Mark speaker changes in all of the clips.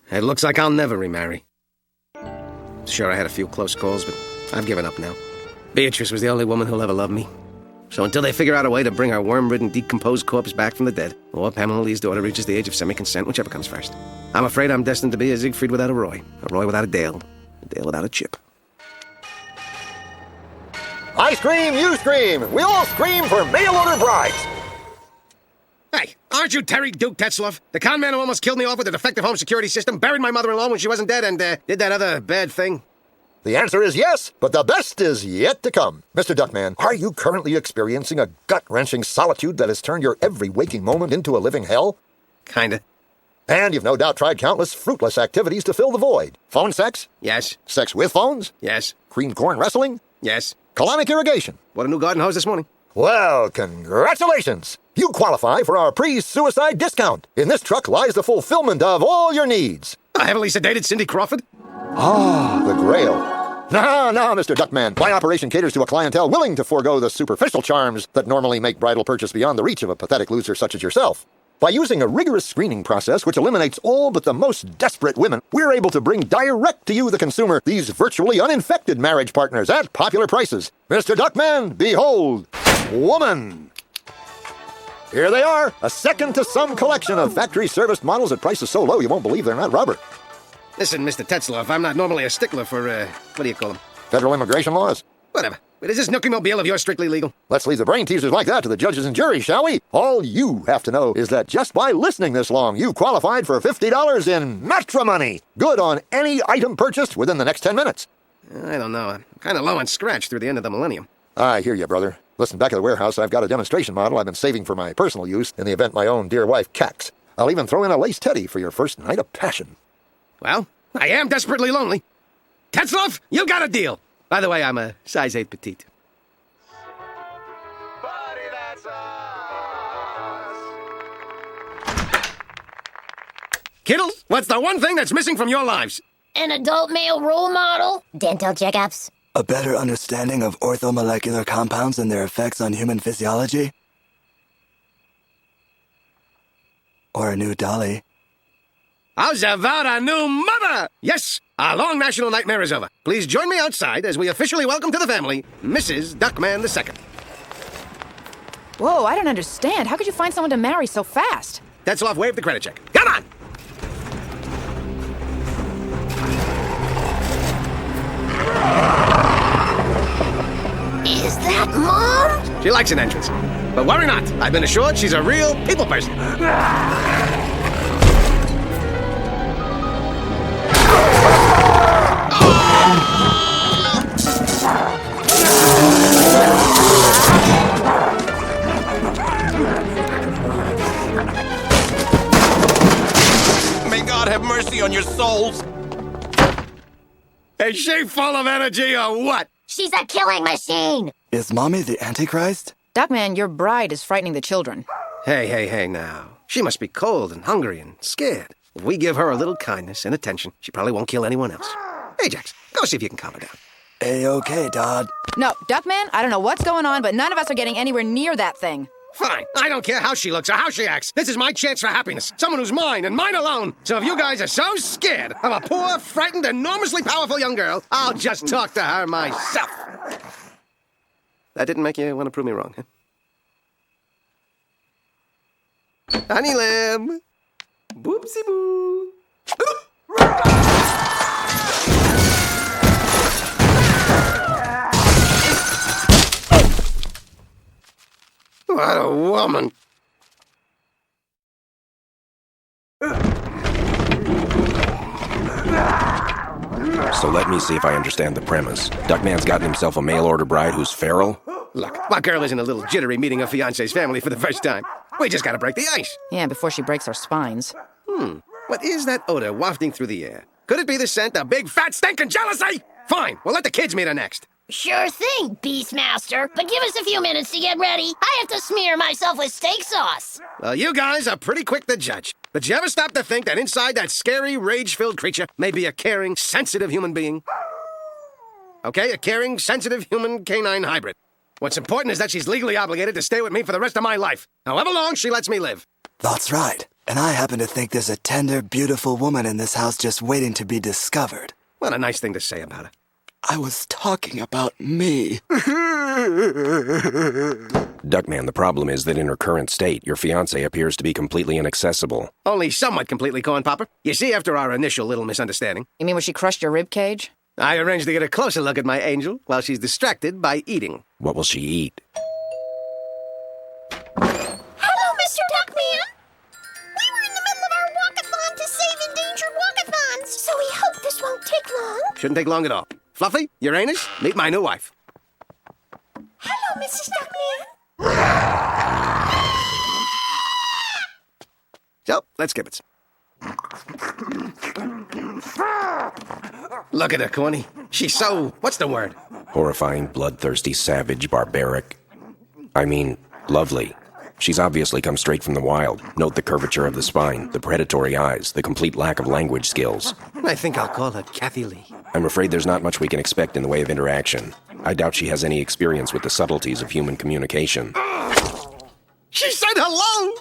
Speaker 1: It looks like I'll never remarry. Sure, I had a few close calls, but I've given up now. Beatrice was the only woman who'll ever love me. So until they figure out a way to bring our worm-ridden, decomposed corpse back from the dead, or Pamela Lee's daughter reaches the age of semi-consent, whichever comes first, I'm afraid I'm destined to be a Siegfried without a Roy without a Dale without a Chip.
Speaker 2: I scream, you scream. We all scream for mail-order brides.
Speaker 1: Hey, aren't you Terry Duke Tetzloff? The con man who almost killed me off with a defective home security system, buried my mother-in-law when she wasn't dead, and did that other bad thing?
Speaker 2: The answer is yes, but the best is yet to come. Mr. Duckman, are you currently experiencing a gut-wrenching solitude that has turned your every waking moment into a living hell?
Speaker 1: Kinda.
Speaker 2: And you've no doubt tried countless fruitless activities to fill the void. Phone sex?
Speaker 1: Yes.
Speaker 2: Sex with phones?
Speaker 1: Yes.
Speaker 2: Cream corn wrestling?
Speaker 1: Yes.
Speaker 2: Colonic irrigation?
Speaker 1: Bought a new garden hose this morning.
Speaker 2: Well, congratulations! You qualify for our pre-suicide discount. In this truck lies the fulfillment of all your needs.
Speaker 1: A heavily sedated Cindy Crawford?
Speaker 2: Ah, the Grail. No, Mr. Duckman. My operation caters to a clientele willing to forego the superficial charms that normally make bridal purchase beyond the reach of a pathetic loser such as yourself. By using a rigorous screening process which eliminates all but the most desperate women, we're able to bring direct to you, the consumer, these virtually uninfected marriage partners at popular prices. Mr. Duckman, behold, woman. Here they are, a second-to-some collection of factory-serviced models at prices so low you won't believe they're not rubber.
Speaker 1: Listen, Mr. Tetzloff, I'm not normally a stickler for, what do you call them?
Speaker 2: Federal immigration laws?
Speaker 1: Whatever. But is this nookie-mobile of yours strictly legal?
Speaker 2: Let's leave the brain teasers like that to the judges and jury, shall we? All you have to know is that just by listening this long, you qualified for $50 in matrimony. Good on any item purchased within the next 10 minutes.
Speaker 1: I don't know. I'm kind of low on scratch through the end of the millennium.
Speaker 2: I hear you, brother. Listen, back at the warehouse, I've got a demonstration model I've been saving for my personal use in the event my own dear wife cacks. I'll even throw in a lace teddy for your first night of passion.
Speaker 1: Well, I am desperately lonely. Tetzloff, you got a deal. By the way, I'm a size 8 petite.
Speaker 3: Buddy, that's us.
Speaker 1: Kiddles, what's the one thing that's missing from your lives?
Speaker 4: An adult male role model? Dental checkups?
Speaker 5: A better understanding of orthomolecular compounds and their effects on human physiology? Or a new dolly?
Speaker 1: How's about a new mother? Yes, our long national nightmare is over. Please join me outside as we officially welcome to the family, Mrs. Duckman II.
Speaker 6: Whoa, I don't understand. How could you find someone to marry so fast?
Speaker 1: Tetzloff, wave the credit check. Come on!
Speaker 4: Is that Mom?
Speaker 1: She likes an entrance. But worry not. I've been assured she's a real people person.
Speaker 3: May God have mercy on your souls.
Speaker 1: Is she full of energy or what?
Speaker 4: She's a killing machine.
Speaker 5: Is Mommy the Antichrist?
Speaker 6: Duckman, your bride is frightening the children.
Speaker 1: Hey now. She must be cold and hungry and scared. If we give her a little kindness and attention, she probably won't kill anyone else. Hey, Jax, go see if you can calm her down.
Speaker 5: A-okay, Dodd.
Speaker 6: No, Duckman, I don't know what's going on, but none of us are getting anywhere near that thing.
Speaker 1: Fine. I don't care how she looks or how she acts. This is my chance for happiness. Someone who's mine and mine alone. So if you guys are so scared of a poor, frightened, enormously powerful young girl, I'll just talk to her myself. That didn't make you want to prove me wrong, huh? Honey lamb. Boopsie boo. What a woman.
Speaker 7: So let me see if I understand the premise. Duckman's gotten himself a mail-order bride who's feral?
Speaker 1: Look, my girl isn't a little jittery meeting her fiancé's family for the first time. We just gotta break the ice.
Speaker 6: Yeah, before she breaks our spines.
Speaker 1: What is that odor wafting through the air? Could it be the scent of big, fat, stinking jealousy? Fine, we'll let the kids meet her next.
Speaker 4: Sure thing, Beastmaster. But give us a few minutes to get ready. I have to smear myself with steak sauce.
Speaker 1: Well, you guys are pretty quick to judge. But you ever stop to think that inside that scary, rage-filled creature may be a caring, sensitive human being? Okay, a caring, sensitive human canine hybrid. What's important is that she's legally obligated to stay with me for the rest of my life, however long she lets me live.
Speaker 5: That's right. And I happen to think there's a tender, beautiful woman in this house just waiting to be discovered.
Speaker 1: What a nice thing to say about her.
Speaker 5: I was talking about me.
Speaker 7: Duckman, the problem is that in her current state, your fiancé appears to be completely inaccessible.
Speaker 1: Only somewhat completely, Corn Popper. You see, after our initial little misunderstanding,
Speaker 6: You mean when she crushed your rib cage?
Speaker 1: I arranged to get a closer look at my angel while she's distracted by eating.
Speaker 7: What will she eat?
Speaker 4: Hello, Mr. Duckman. We were in the middle of our walkathon to save endangered walkathons, so we hope this won't take long.
Speaker 1: Shouldn't take long at all. Fluffy, Uranus, meet my new wife.
Speaker 4: Hello, Mrs. Duckman.
Speaker 1: So, let's skip it. Look at her, Corny. She's so... what's the word?
Speaker 7: Horrifying, bloodthirsty, savage, barbaric. I mean, lovely. She's obviously come straight from the wild. Note the curvature of the spine, the predatory eyes, the complete lack of language skills.
Speaker 1: I think I'll call her Kathy Lee.
Speaker 7: I'm afraid there's not much we can expect in the way of interaction. I doubt she has any experience with the subtleties of human communication.
Speaker 1: She said hello!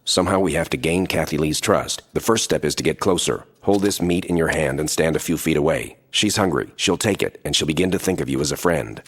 Speaker 7: Somehow we have to gain Kathy Lee's trust. The first step is to get closer. Hold this meat in your hand and stand a few feet away. She's hungry. She'll take it, and she'll begin to think of you as a friend.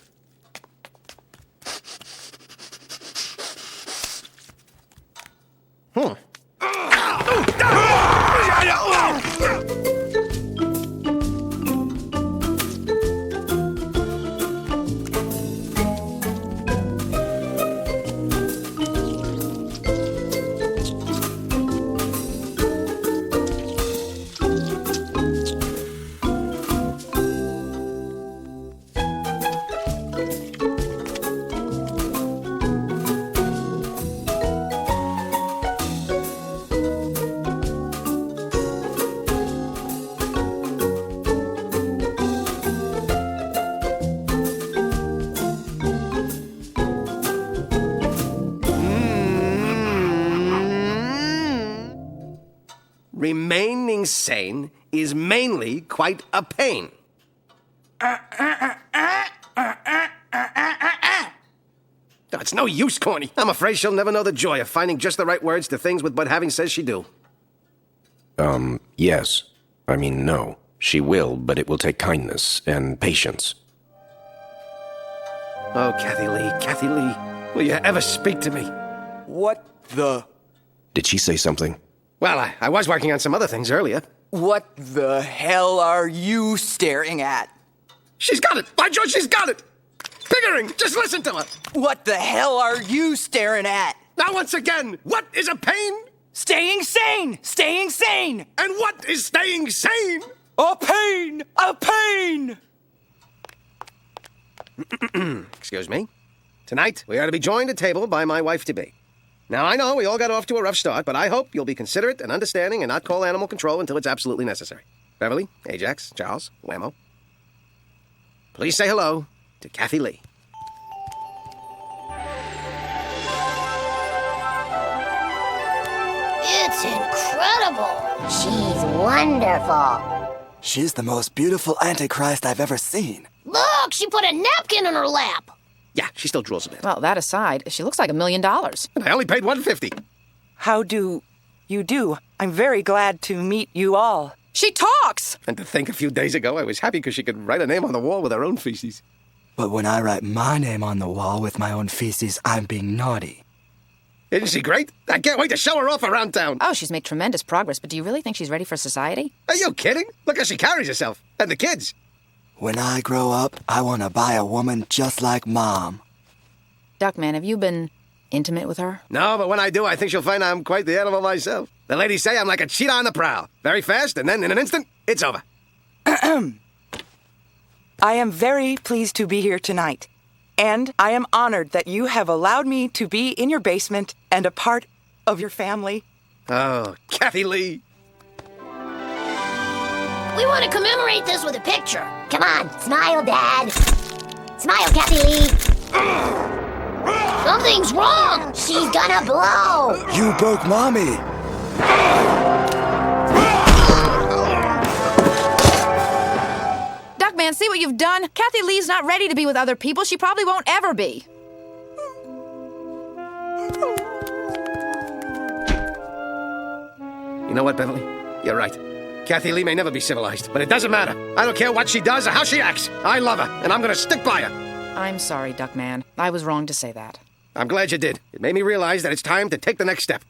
Speaker 1: Remaining sane is mainly quite a pain. No, it's no use, Corny. I'm afraid she'll never know the joy of finding just the right words to things with what having says she do.
Speaker 7: Yes. I mean, no. She will, but it will take kindness and patience.
Speaker 1: Oh, Kathy Lee, will you ever speak to me?
Speaker 8: What the...
Speaker 7: Did she say something?
Speaker 1: Well, I was working on some other things earlier.
Speaker 8: What the hell are you staring at?
Speaker 1: She's got it! By George, she's got it! Pickering, just listen to her!
Speaker 8: What the hell are you staring at?
Speaker 1: Now, once again, what is a pain?
Speaker 8: Staying sane! Staying sane!
Speaker 1: And what is staying sane?
Speaker 8: A pain! A pain!
Speaker 1: Excuse me. Tonight, we are to be joined at table by my wife-to-be. Now, I know we all got off to a rough start, but I hope you'll be considerate and understanding and not call animal control until it's absolutely necessary. Beverly, Ajax, Charles, Whammo. Please say hello to Kathy Lee.
Speaker 4: It's incredible. She's wonderful.
Speaker 5: She's the most beautiful Antichrist I've ever seen.
Speaker 4: Look, she put a napkin in her lap.
Speaker 1: Yeah, she still drools a bit.
Speaker 6: Well, that aside, she looks like $1 million.
Speaker 1: And I only paid $150.
Speaker 9: How do you do? I'm very glad to meet you all.
Speaker 6: She talks!
Speaker 1: And to think a few days ago, I was happy because she could write a name on the wall with her own feces.
Speaker 5: But when I write my name on the wall with my own feces, I'm being naughty.
Speaker 1: Isn't she great? I can't wait to show her off around town.
Speaker 6: Oh, she's made tremendous progress, but do you really think she's ready for society?
Speaker 1: Are you kidding? Look how she carries herself. And the kids.
Speaker 5: When I grow up, I want to buy a woman just like Mom.
Speaker 6: Duckman, have you been intimate with her?
Speaker 1: No, but when I do, I think she'll find I'm quite the animal myself. The ladies say I'm like a cheetah on the prowl. Very fast, and then in an instant, it's over.
Speaker 9: I am very pleased to be here tonight. And I am honored that you have allowed me to be in your basement and a part of your family.
Speaker 1: Oh, Kathy Lee.
Speaker 4: We want to commemorate this with a picture. Come on, smile, Dad. Smile, Kathy Lee. Something's wrong. She's gonna blow.
Speaker 5: You broke Mommy.
Speaker 6: Duckman, see what you've done? Kathy Lee's not ready to be with other people. She probably won't ever be.
Speaker 1: You know what, Beverly? You're right. Kathy Lee may never be civilized, but it doesn't matter. I don't care what she does or how she acts. I love her, and I'm gonna stick by her.
Speaker 6: I'm sorry, Duckman. I was wrong to say that.
Speaker 1: I'm glad you did. It made me realize that it's time to take the next step.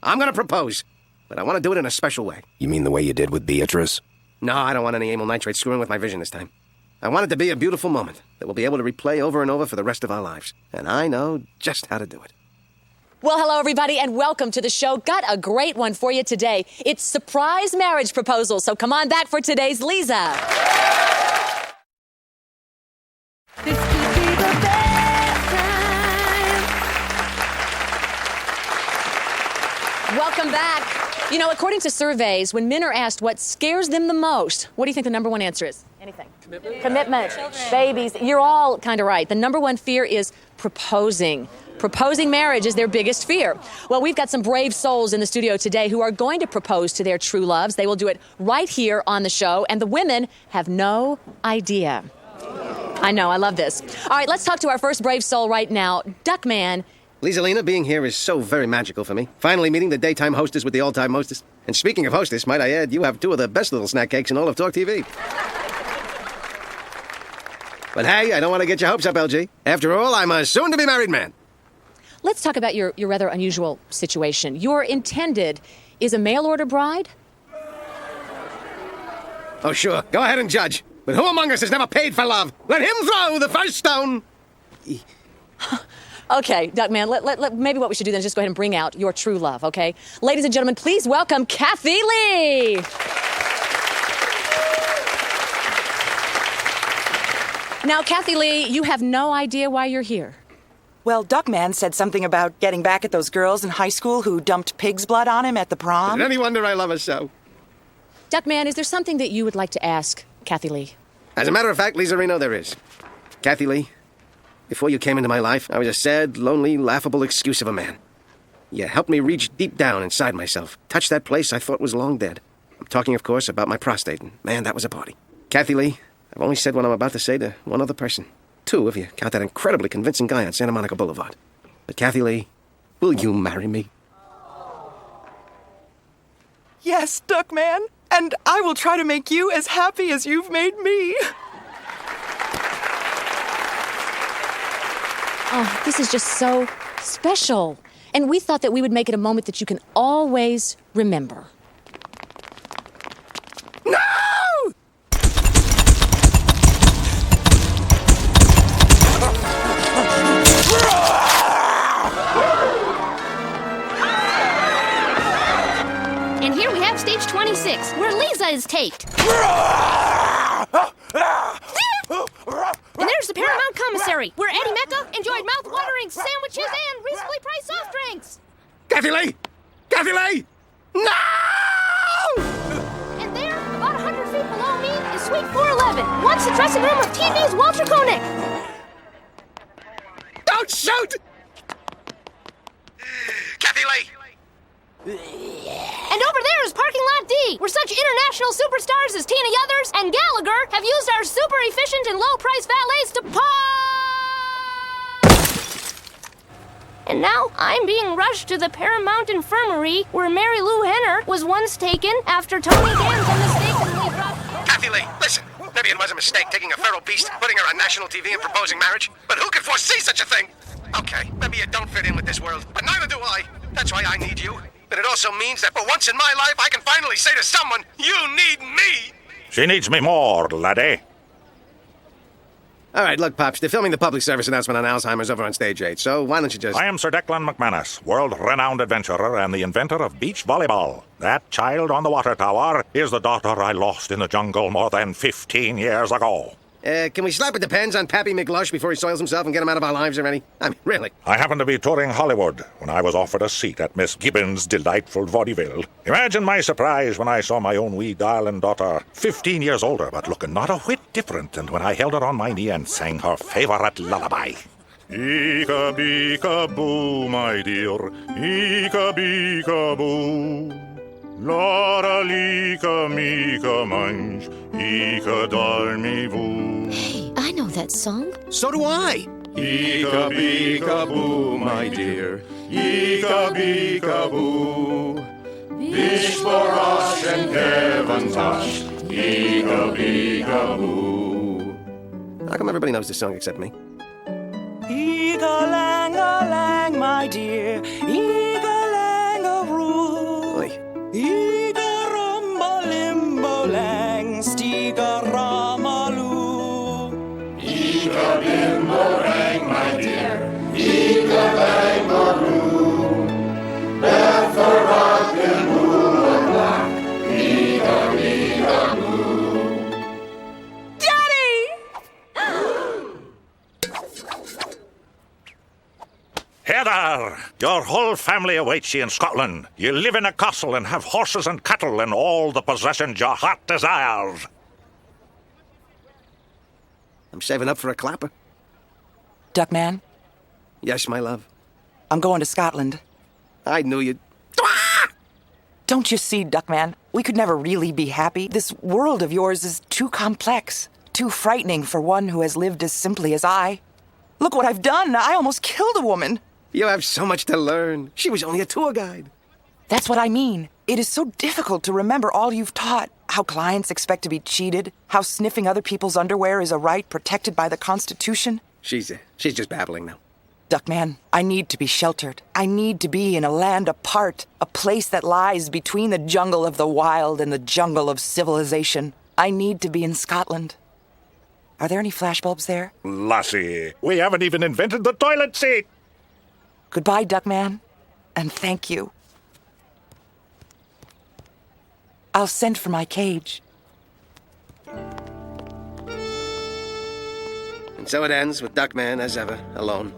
Speaker 1: I'm gonna propose, but I want to do it in a special way.
Speaker 7: You mean the way you did with Beatrice?
Speaker 1: No, I don't want any amyl nitrate screwing with my vision this time. I want it to be a beautiful moment that we'll be able to replay over and over for the rest of our lives. And I know just how to do it.
Speaker 10: Well, hello, everybody, and welcome to the show. Got a great one for you today. It's surprise marriage proposal, so come on back for today's Lisa.
Speaker 11: This could be the best time.
Speaker 10: Welcome back. You know, according to surveys, when men are asked what scares them the most, what do you think the number one answer is? Anything. Commitment. Babies. You're all kind of right. The number one fear is proposing. Proposing marriage is their biggest fear. Well, we've got some brave souls in the studio today who are going to propose to their true loves. They will do it right here on the show, and the women have no idea. I know, I love this. All right, let's talk to our first brave soul right now. Duckman.
Speaker 1: Lisalina, being here is so very magical for me. Finally meeting the daytime hostess with the all-time hostess. And speaking of hostess, might I add, you have two of the best little snack cakes in all of Talk TV. But hey, I don't want to get your hopes up, LG. After all, I'm a soon-to-be married man.
Speaker 10: Let's talk about your rather unusual situation. Your intended is a mail-order bride?
Speaker 1: Oh, sure. Go ahead and judge. But who among us has never paid for love? Let him throw the first stone.
Speaker 10: Okay, Duckman, maybe what we should do then is just go ahead and bring out your true love, okay? Ladies and gentlemen, please welcome Kathy Lee. Now, Kathy Lee, you have no idea why you're here.
Speaker 9: Well, Duckman said something about getting back at those girls in high school who dumped pig's blood on him at the prom.
Speaker 1: Is it any wonder I love her so?
Speaker 10: Duckman, is there something that you would like to ask Kathy Lee?
Speaker 1: As a matter of fact, Lisa Reno, there is. Kathy Lee, before you came into my life, I was a sad, lonely, laughable excuse of a man. You helped me reach deep down inside myself, touch that place I thought was long dead. I'm talking, of course, about my prostate, and man, that was a party. Kathy Lee, I've only said what I'm about to say to one other person. Two, if you count that incredibly convincing guy on Santa Monica Boulevard. But Kathy Lee, will you marry me?
Speaker 9: Yes, Duckman, and I will try to make you as happy as you've made me.
Speaker 10: Oh, this is just so special. And we thought that we would make it a moment that you can always remember.
Speaker 1: No!
Speaker 4: And here we have stage 26, where Lisa is taped. And there's the Paramount Commissary, where Eddie Mecca enjoyed mouth-watering sandwiches and reasonably priced soft drinks.
Speaker 1: Kathy Lee! Kathy Lee! No!
Speaker 4: And there, about 100 feet below me, is Suite 411, once the dressing room of TV's Walter Koenig.
Speaker 1: Don't shoot! Kathy Lee!
Speaker 4: And over there is Parking Lot D, where such international superstars as Tina Yothers and Gallagher have used our super efficient and low-price valets to And now I'm being rushed to the Paramount Infirmary, where Mary Lou Henner was once taken after Tony Danza mistakenly dropped...
Speaker 1: Kathy Lee, listen. Maybe it was a mistake taking a feral beast, putting her on national TV and proposing marriage. But who could foresee such a thing? Okay, maybe you don't fit in with this world, but neither do I. That's why I need you. But it also means that for once in my life, I can finally say to someone, you need me!
Speaker 3: She needs me more, laddie.
Speaker 1: All right, look, Pops, they're filming the public service announcement on Alzheimer's over on Stage 8, so why don't you just...
Speaker 3: I am Sir Declan McManus, world-renowned adventurer and the inventor of beach volleyball. That child on the water tower is the daughter I lost in the jungle more than 15 years ago.
Speaker 1: Can we slap a depends on Pappy McLush before he soils himself and get him out of our lives already? I mean, really.
Speaker 3: I happened to be touring Hollywood when I was offered a seat at Miss Gibbons' delightful vaudeville. Imagine my surprise when I saw my own wee darling daughter, 15 years older, but looking not a whit different than when I held her on my knee and sang her favorite lullaby. Eeka-beeka-boo, my dear, eeka-beeka-boo. Lora-leeka-meeka-munch, eeka-dalmy-boo.
Speaker 4: Hey, I know that song.
Speaker 1: So do I.
Speaker 12: Eeka-beeka-boo, my dear, eeka-beeka-boo. Bish Borash and Devantosh, eeka-beeka-boo.
Speaker 1: How come everybody knows this song except me?
Speaker 9: Eega-lang-a-lang, my dear, eega-lang-a-roo.
Speaker 1: Oi.
Speaker 9: Eega-rumba-limbo-lang, steega-ramaloo.
Speaker 12: Eeka-bimbo-rang, my dear, eeka-bang-a-roo. Beth the rockin' boo-a-black, eeka-beeka-boo.
Speaker 9: Daddy!
Speaker 3: Heather, your whole family awaits you in Scotland. You live in a castle and have horses and cattle and all the possessions your heart desires.
Speaker 1: I'm saving up for a clapper.
Speaker 9: Duckman,
Speaker 1: Yes, my love.
Speaker 9: I'm going to Scotland.
Speaker 1: I knew you'd...
Speaker 9: Don't you see, Duckman? We could never really be happy. This world of yours is too complex, too frightening for one who has lived as simply as I. Look what I've done. I almost killed a woman.
Speaker 1: You have so much to learn. She was only a tour guide.
Speaker 9: That's what I mean. It is so difficult to remember all you've taught. How clients expect to be cheated. How sniffing other people's underwear is a right protected by the Constitution.
Speaker 1: She's just babbling now.
Speaker 9: Duckman, I need to be sheltered. I need to be in a land apart, a place that lies between the jungle of the wild and the jungle of civilization. I need to be in Scotland. Are there any flashbulbs there?
Speaker 3: Lassie, we haven't even invented the toilet seat.
Speaker 9: Goodbye, Duckman, and thank you. I'll send for my cage.
Speaker 1: And so it ends with Duckman, as ever, alone.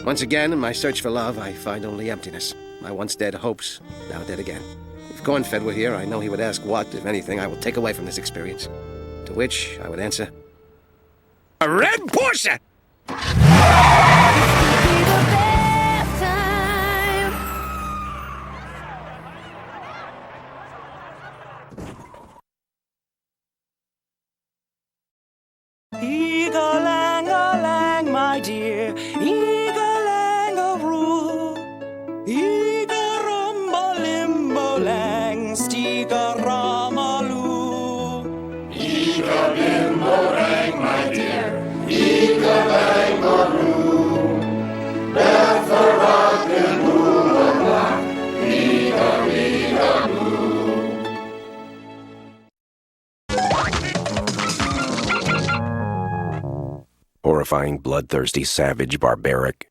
Speaker 1: Once again, in my search for love, I find only emptiness. My once dead hopes, now dead again. If Cornfed were here, I know he would ask what, if anything, I will take away from this experience. To which I would answer, a red Porsche!
Speaker 9: Eega-lang-a-lang, my dear, eega-lang-a-roo. Eega-rumba-limbo-lang, steega-ramaloo.
Speaker 12: Eeka-bimbo-rang, my dear, eeka-bang-a-roo. Beth the rockin' boo-a-black, eeka-beeka-boo.
Speaker 7: Horrifying, bloodthirsty, savage, barbaric.